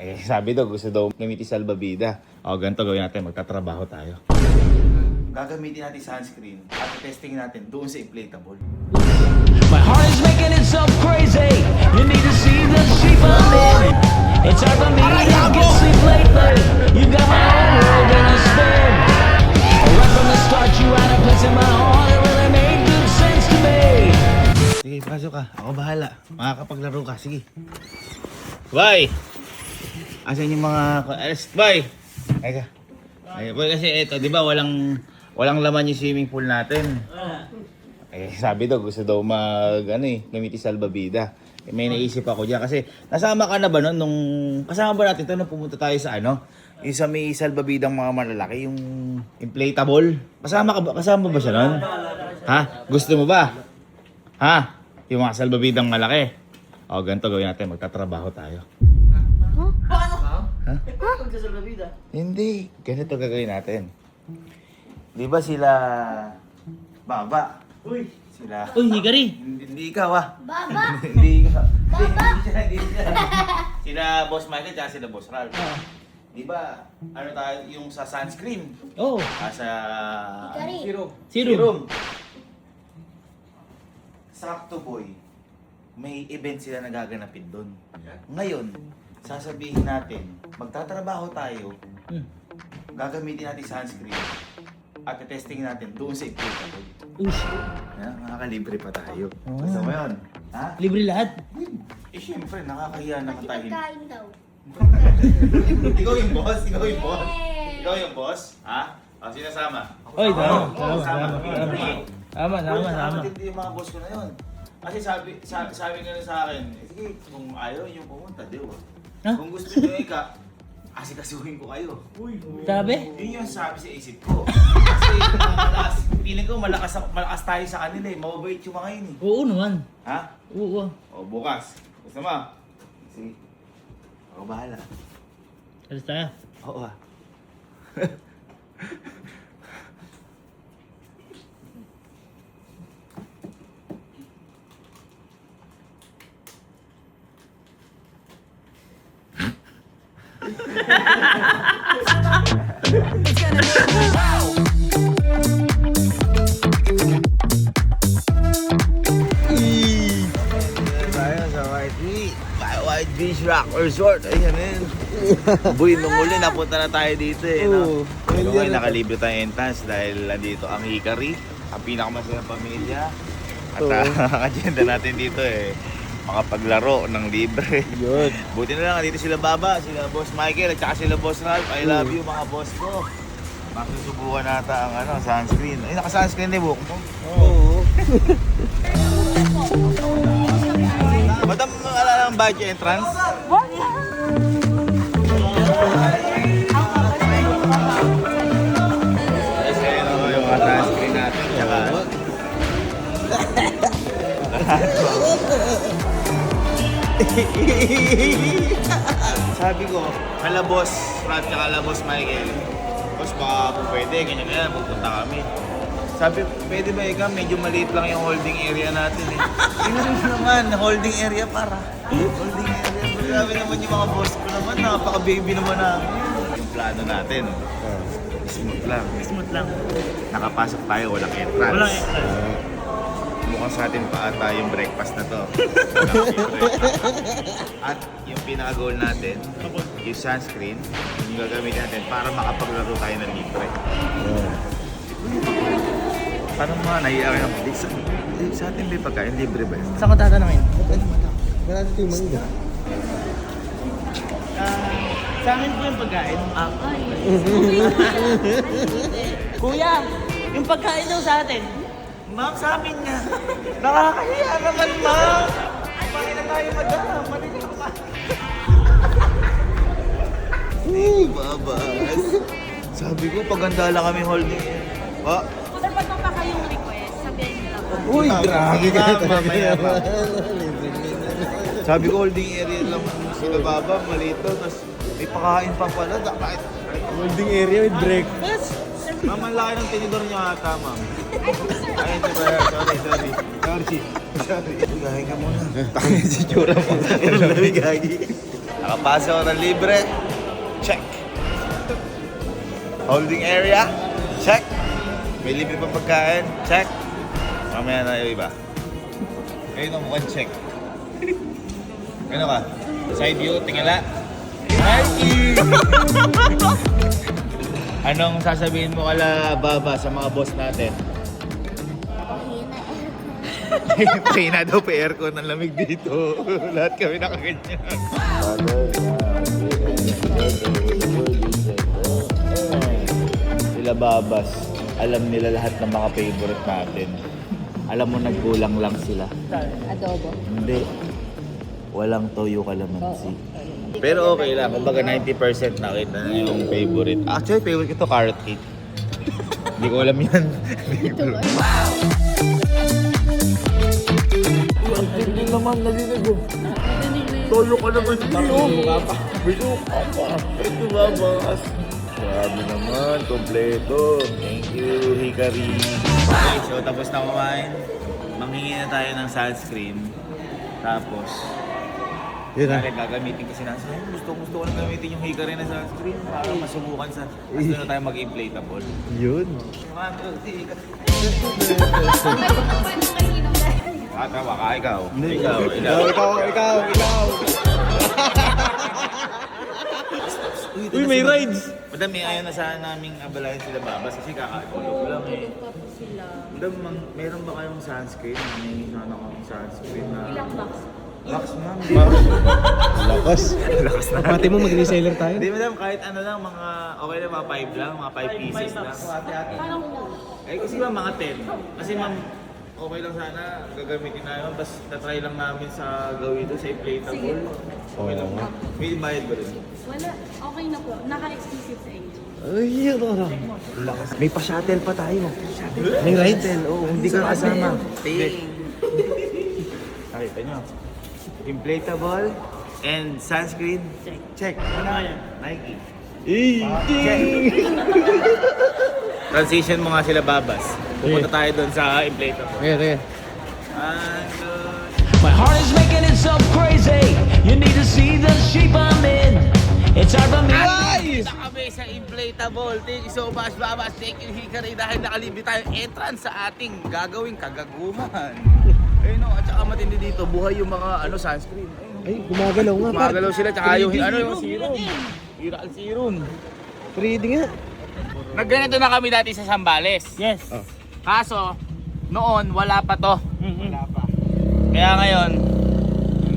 Eh, sabi daw, gusto daw gamitin salbabida. O, ganito gawin natin, magtatrabaho tayo. Gagamitin natin sunscreen at testing natin doon sa inflatable. My heart is making itself crazy. You need to see the sheep I'm in. It's hard for me to get sleep lately. You got my whole world in a spin. Right from the start, you had a place in my heart that really made good sense to me. Sige, pasok ka. Ako bahala. Makakapaglaro ka. Sige. Bye! Asan yung mga... Bye! Ay ka. Ay, boy, kasi ito, di ba, walang laman yung swimming pool natin. Eh, sabi daw, gusto daw gamitin salbabida. Eh, may naisip ako dyan kasi nasama ka na ba nun nung kasama ba natin ito nung pumunta tayo sa yung sa may salbabidang mga malalaki, yung inflatable. Kasama ba siya nun? Ha? Gusto mo ba? Ha? Yung mga salbabidang malaki. O, ganito gawin natin, magtatrabaho tayo. Ha? Hindi. Ganito gagawin natin. Di ba sila... Baba? Uy! Sila... Uy, higari! Hindi ikaw Baba! Hindi ikaw. Baba! Hindi siya. Sila Boss Michael at sila Boss Ralph. Di ba, tayo yung sa sunscreen? Oh, Sa... Hikari. serum. Sakto boy. May event sila nagaganapin doon. Ngayon, sasabihin natin, magtatrabaho tayo, gagamitin natin sunscreen, at testing natin doon sa inflatable. Uy, Makakalibre pa tayo. Gusto mo yun? Ha? libre lahat. Eh syempre, nakakahiya naman Pati tayo. pagkain daw. Ikaw yung boss? Ikaw yung boss? Yay! Ikaw yung boss? Ha? O, sinasama? Oy, tama. Oo, Tama. Matindi yung mga boss ko na yun. Kasi sabi nga sa akin, sige, kung ayaw yung pumunta, di ba? Ha? Kung gusto nyo asikasuhin ko kayo. Sabi? Yun yung sabi sa isip ko. Kasi feeling ko malakas tayo sa kanila eh. Mababait yung mga yun eh. Oo naman. Ha? Oo. O, bukas. Gusto mo? Sige. Ako bahala. Alas tayo. Oo ah. Tayo sa White Beach Rock Resort. Ayan yun. Boy, nung uli napunta na tayo dito eh. No? Pero ngayon nakalibre tayong entrance dahil nandito ang Hikari, ang pinakamasayang pamilya. At ang agenda natin dito eh, makapaglaro ng libre. Yun. Buti na lang, dito sila Baba, sila Boss Michael at saka sila Boss Ralph. I love you mga boss ko. Masusubukan nata ang sunscreen. Ay, naka-sunscreen na buhok mo. Oo. Madam, alala ang badge entrance? Kasi yung sunscreen natin. Tsaka... Sabi ko, kala Boss Ralph tsaka kala Boss Michael, Boss, baka po pwede, ganyan, pupunta kami. Sabi, pwede ba ikaw? Medyo maliit lang yung holding area natin eh. Tingnan mo naman, holding area para. Holding area. Grabe naman yung mga boss ko naman, napaka-baby naman namin. Yung plano natin, smooth lang. Smooth lang. Nakapasok tayo, walang entrance. Walang entrance. Mukhang sa atin pa ata yung breakfast na to. Walang breakfast. At yung pinaka-goal natin, yung sunscreen, yung gagamitin natin para makapaglaro tayo ng libre. Parang mga naiiyak na sa atin ba pagkain libre ba yun? Saan ko tatanungin? Wala dito yung mangga. Sa amin po yung pagkain. Kuya, yung pagkain daw sa atin. Ma'am, sa amin nga. Nakakahiya naman, ma'am. Kumain na tayo, madam. Malinaw ka. Babas. Sabi ko, paganda lang kami holding area. Pa? Sir, pag pa kayong request, sabihin niyo lang. Uy, grabe ka Mamaya talaga pa. naman. Sabi ko, holding area lang sila baba, malito. Tapos may pakain pa pala. Kahit Holding area with breakfast. ma'am, ang laki ng tinidor niyo ata, ma'am. Ayun, diba? Sorry. Sorry. Gahin ka muna. Takin si Chura mo. Gagi. Nakapasok ng libre. Check. Holding area. Check. May libre pa pagkain. Check. Mamaya na yung iba. Ayun ang mukhang check. Ano ka? Side view, tingala. Nike! Anong sasabihin mo kala Baba sa mga boss natin? Pahina daw pa aircon ang lamig dito. Lahat kami nakaganyan. Sila Babas, alam nila lahat ng mga favorite natin. Alam mo nagkulang lang sila. Adobo. Hindi. Walang toyo kalamansi. Pero okay lang, kumbaga 90% nakita na yung favorite. Actually, favorite ko to carrot cake. Hindi ko alam yan. Hindi naman, nalinig ko. Toyo kalamansi. Toyo ka pa. Ito babas. Grabe naman, kompleto. Thank you, Hikari. Okay, so tapos na kumain. Manghingi na tayo ng sunscreen. Tapos, Yun na. gagamitin kasi na gusto ko lang gamitin yung Hikari na sunscreen para masubukan sa gusto na tayo mag-inflatable. Yun. Tawa ka, ikaw. Ikaw. Uy, may rides. Madam, ayaw na sana naming abalayan sila Babas kasi kakatulog lang eh. Madam, meron ba kayong sunscreen? May sana akong sunscreen na... Ilang box? Box, ma'am. Lakas. Lakas na. Pati mo mag-reseller tayo. Hindi, madam, kahit ano lang, mga... Okay lang, mga 5 lang, mga 5 pieces lang. Parang Eh, kasi ma'am, mga 10. Kasi ma'am, okay lang sana, gagamitin na yun. Tapos, tatry lang namin sa gawin ito, sa inflatable. Okay lang. May bayad ba rin? wala. Okay na po. Naka-exclusive sa inyo. Ay, yun. Lakas. May pa-shuttle pa tayo. May rides? Oo, hindi ka kasama. Nakita nyo. Inflatable and sunscreen. Check. Ano yan? Nike. Check. Transition mo nga sila Babas. Pupunta tayo doon sa inflatable. Okay. And, My heart is making itself crazy. You need to see the shape I'm in. It's hard for me. Guys! Kami sa inflatable. Thank you so much, Babas. Thank you, Hikari, dahil nakalibre tayo entrance sa ating gagawing kagaguhan. Ayun o, at saka matindi dito, buhay yung mga sunscreen. Ay, gumagalaw nga. Gumagalaw sila, tsaka yung serum. Hira ang serum. 3D nga. Nagganito na kami dati sa Zambales. Yes. Kaso, noon wala pa to. Wala pa. Kaya ngayon,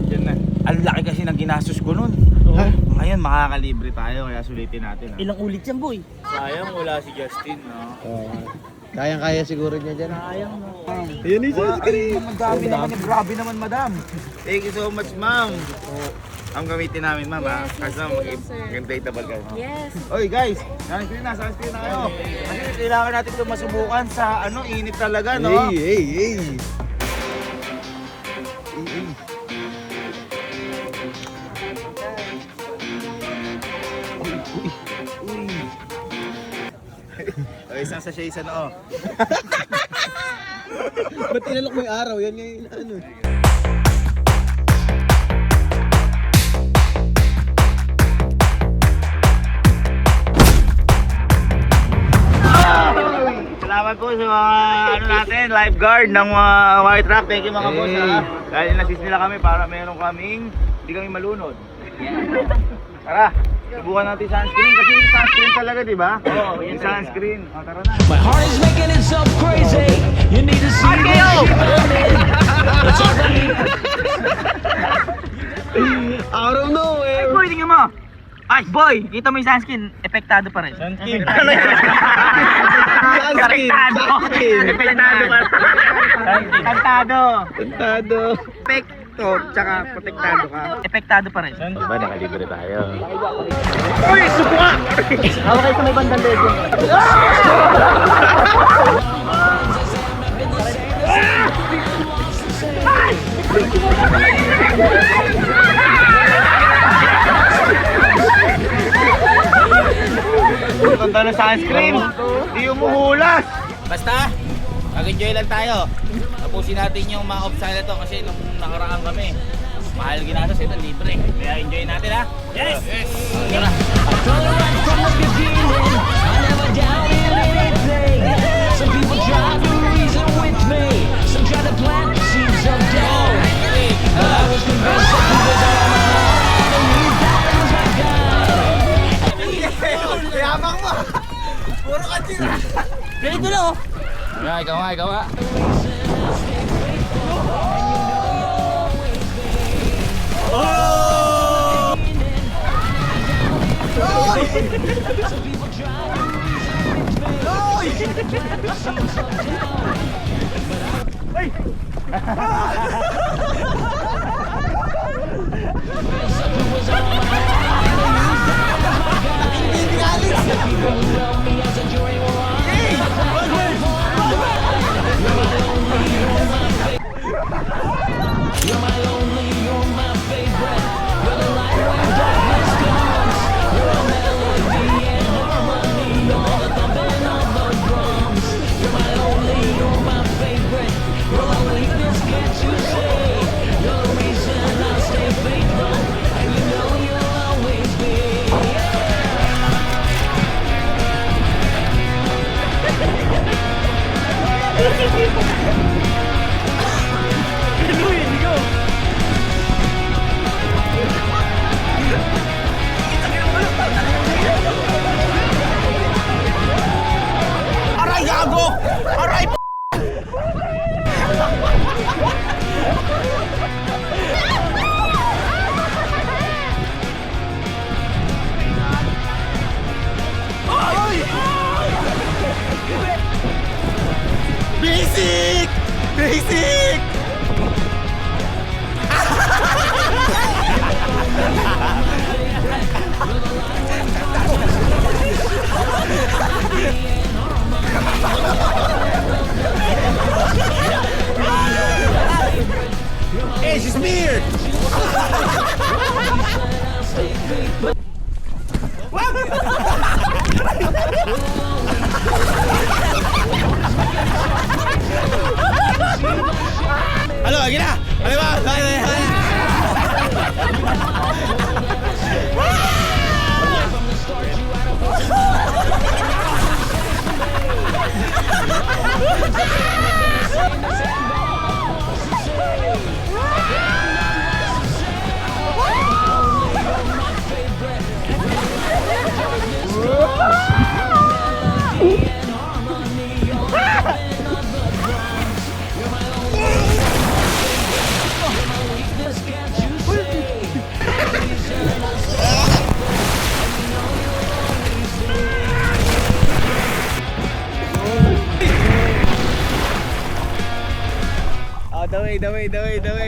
dyan na. Ang laki kasi ng ginastos ko nun. Ha? Ngayon makakalibre tayo, kaya sulitin natin. Ilang ulit yan, boy? Sayang wala si Justin, no? Kayang-kaya siguro niya dyan. Sayang, no? Yan yung sunscreen. Madami naman, grabe naman, madam. Thank you so much, ma'am. Ang gamitin namin, ma'am, ha? Kasi mag-inflatable ka. Yes. Oy, guys, sunscreen na kayo. Kasi kailangan natin ito masubukan sa init talaga, no? Hey. Ay, isang sachet isa noo. Ba't inalok mo yung araw? Yan nga yung ano. Salamat po sa mga natin, lifeguard ng White Rock. Thank you mga boss, ha. Dahil inassist nila kami para meron kaming, hindi kami malunod. Tara, subukan natin sunscreen kasi yung sunscreen talaga, di ba? Oo, yung sunscreen. Tara na. My heart is making itself crazy. You need to see the shape I'm in. It's hard for me. Out of nowhere! Boy, tingnan mo! Ay, boy! Kita mo yung sunscreen, epektado pa rin. Sunscreen! Epektado pa rin. Epektado! Tantado! Epekto, tsaka protektado ka. Epektado pa rin. Diba, nakalibre tayo. Uy, subuka! Hawak kayo sa may bandang lego. Ganda ng sunscreen. Hindi umuhulas. Basta, mag-enjoy lang tayo. Tapusin natin yung mga opsa na to kasi nung nakaraan kami. Mahal ginatos, ito libre. Kaya enjoy natin ha. Yes! Tara. Told her right from the beginning, I never doubted anything. Some people try to reason with me, some try to plant the seeds of doubt. But I was convinced that he was all my heart, and he thought he was my God. Yabang mo! Puro ka tira! Ganito lang oh. Ikaw nga. Some people try to reason with me, some try to plant the seeds of doubt. Some people was all my heart, and he thought he was my God. The people who held me as a jury were on. You're my lonely, you're my favorite. You're the light when darkness comes. You're a melody and harmony. You're the thumping of the drums. You're my lonely, you're my favorite. You're my weakness, can't you see? You're the reason I stay faithful, and you know you'll always be. Aray, gago! Aray, Basic! Basic! Hey, she's smeared! Halo, gina! Ano ba?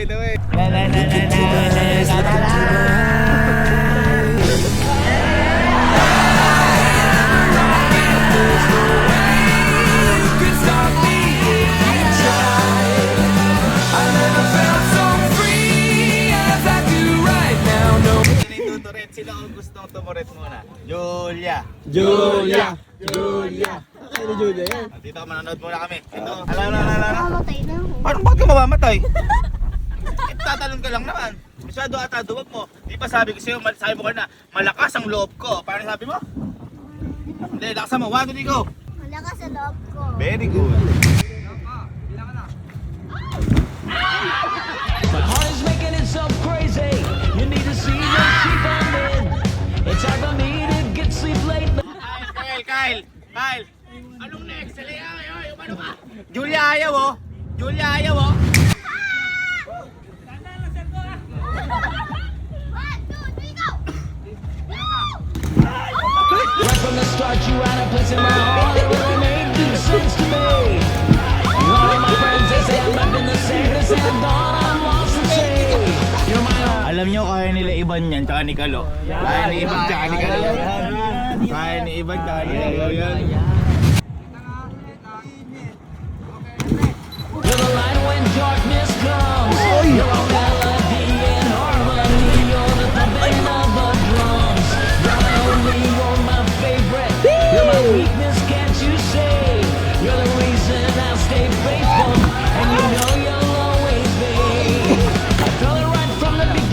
Daway. Tuturet, sino ang gustong tumuret muna? Julia. Ano Julia yan? Dito, manonood muna kami. Ito, ala. Mamamatay na ako. Paano bakit ka mamamatay? Tatalon ka lang naman. Masyado ata duwag mo. Di ba sabi ko sa'yo, sabi mo ka na, malakas ang loob ko. Paano sabi mo? Hindi, lakasan mo. 1, 2, 3, go. Malakas sa loob ko. Very good. My heart is making itself crazy. You need to see the sheep I'm in. It's hard for me to get sleep late. Kyle. Anong next? Ano ka? Julia ayaw oh. Right from the start, you had a place in my heart that really made good sense to me. All of my friends, they say I'm not been the same. They say I thought I'm lost and saved. You're my own. Alam nyo, kaya nila Iban yan, tsaka ni Kalo. Kaya ni Iban, tsaka ni Kalo. Kaya ni Iban, tsaka ni Kalo yan. You're the light when darkness comes. You're a melody and harmony. You're the thumping of the drums. You're my only, you're my favorite. You're my weakness, can't you see? You're the reason I'll stay faithful, and you know you'll always be. I felt it right from the beginning.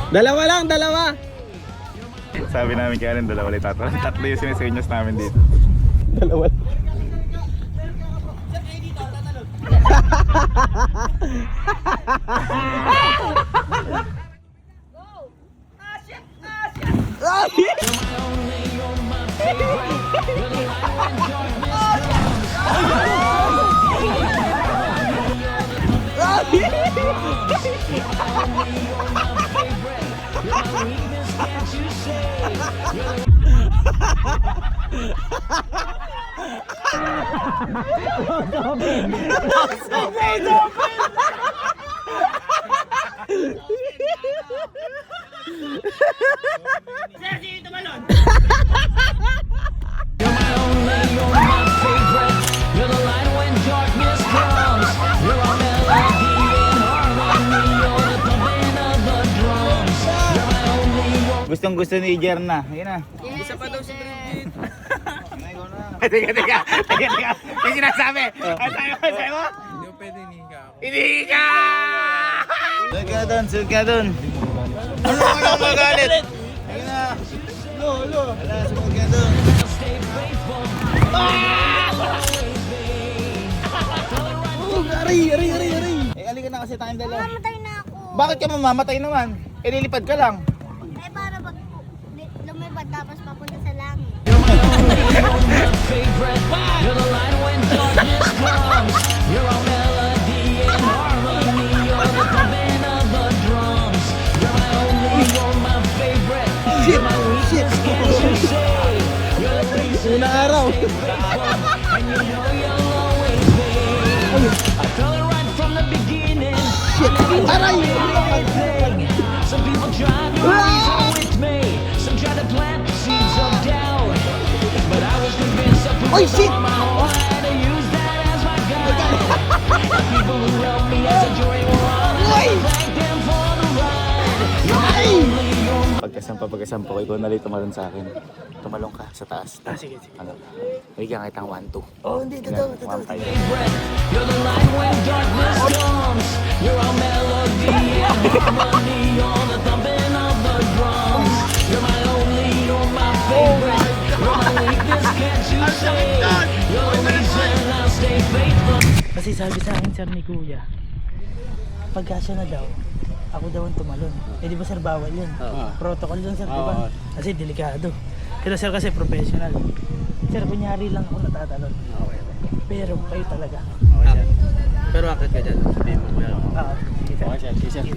Dalawa lang, dalawa. Sabi namin kaya rin dalawa ulit tatlo. Tatlo yung sinesenyos namin dito. Dalawa. You're my favorite. You're the light when darkness comes. You're our melody and harmony. You're the thumping of the drums. You're my only one. Gustong gusto ni Jerna. Ayun na. Isa pa daw si Bridget. Teka. Yung sinasabi. Ang sabi mo? Hindi pwede hindi ka. Sunod ka dun. Ano ka magalit? Ayun na. Wala, sunod ka dun. Aray. Eh, alika na kasi tayong dalawa. Mamatay na ako. Bakit ka mamamatay naman? Eh, lilipad ka lang. Eh, para pag lumipad tapos papunta sa langit. Favorite. You're the light when darkness comes. You're our melody and harmony. You're the thumping of the drums. You're my only, you're my favorite. You're my weakness, can't you say? You're the reason Unang araw. and you know you'll always be. I felt it right from the beginning. Aray. Some people try to reason with me. Some try to plant the seeds of doubt. But I was convinced I put Oy, shit! my whole heart to use that as my guide. The people who love me as a dream were all I thank them for the ride. You're my only, you're my Pagkasampa ko, ikaw na rin tumalon sa akin. Tumalong ka sa taas. Sige. Ano? Bigyan kitang 1-2. Oh, hindi, totoo. favorite. You're the light when darkness comes. You're our melody and harmony. You're the thumping of the drums. You're my only, you're my favorite. You're my weakness, can't you say? You're the reason I'll stay faithful. Kasi sabi sa akin, sir, ni Kuya, pagka siya na daw, ako daw ang tumalon. Eh, di ba, sir, bawal yun? Protocol yun, sir, di ba? Kasi delikado. Pero, sir, kasi professional. Sir, kunyari lang ako natatalon. Pero kayo talaga. Pero akit ka dyan. Sabihin mo kuya. Sige, sir. Sige, sir.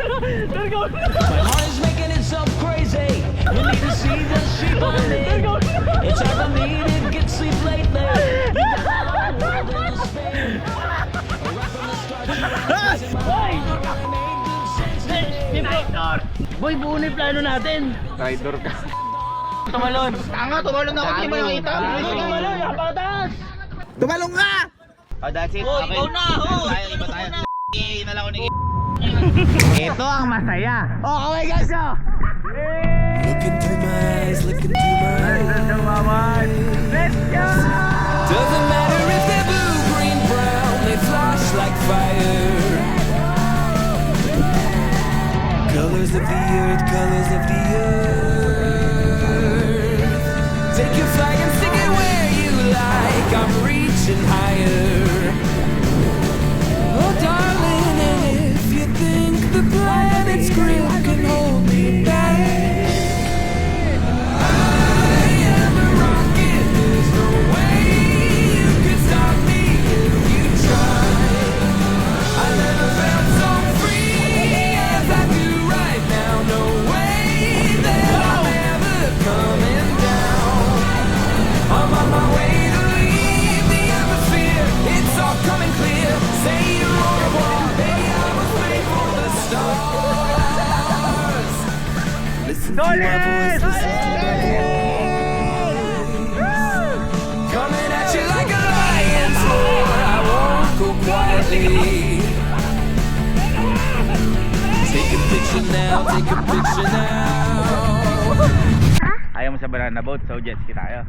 My heart is making itself crazy. You need to see the shape I'm in. It's hard for me to get sleep lately. You got my world in a spin. Right from the start, you were in my mind. It made good sense to me. Boy, buo na yung plano natin. Rider ka. Tumalon. Tanga, tumalon ako. Hindi mo nakita. Tumalon, napakataas. Tumalong ka! Oh, that's it. Oh, Okay. ikaw na, oh. Iba tayo. Na lang ako ni Ito ang masaya. Oh, okay guys, oh! Look into my eyes, look into my eyes. Let's go! Doesn't matter if they're blue, green, brown, they flash like fire. Colors of the earth, colors of the earth. Take your flag and stick it where you like. I'm reaching higher. Oh, darling, and if you think the planet's grip can hold me back, I am a rocket. There's no way you can stop me if you try. I never felt so free as I do right now. No way that I'm ever coming down. I'm on my way to leave the atmosphere. It's all coming clear. Say you're on a wall, baby, I was made for the stars. Listen to my voice, listen to my voice. Coming at you like a lion's roar. I won't go quietly. a picture now, take a picture now. Ayaw mo sa banana boat, so jet ski tayo.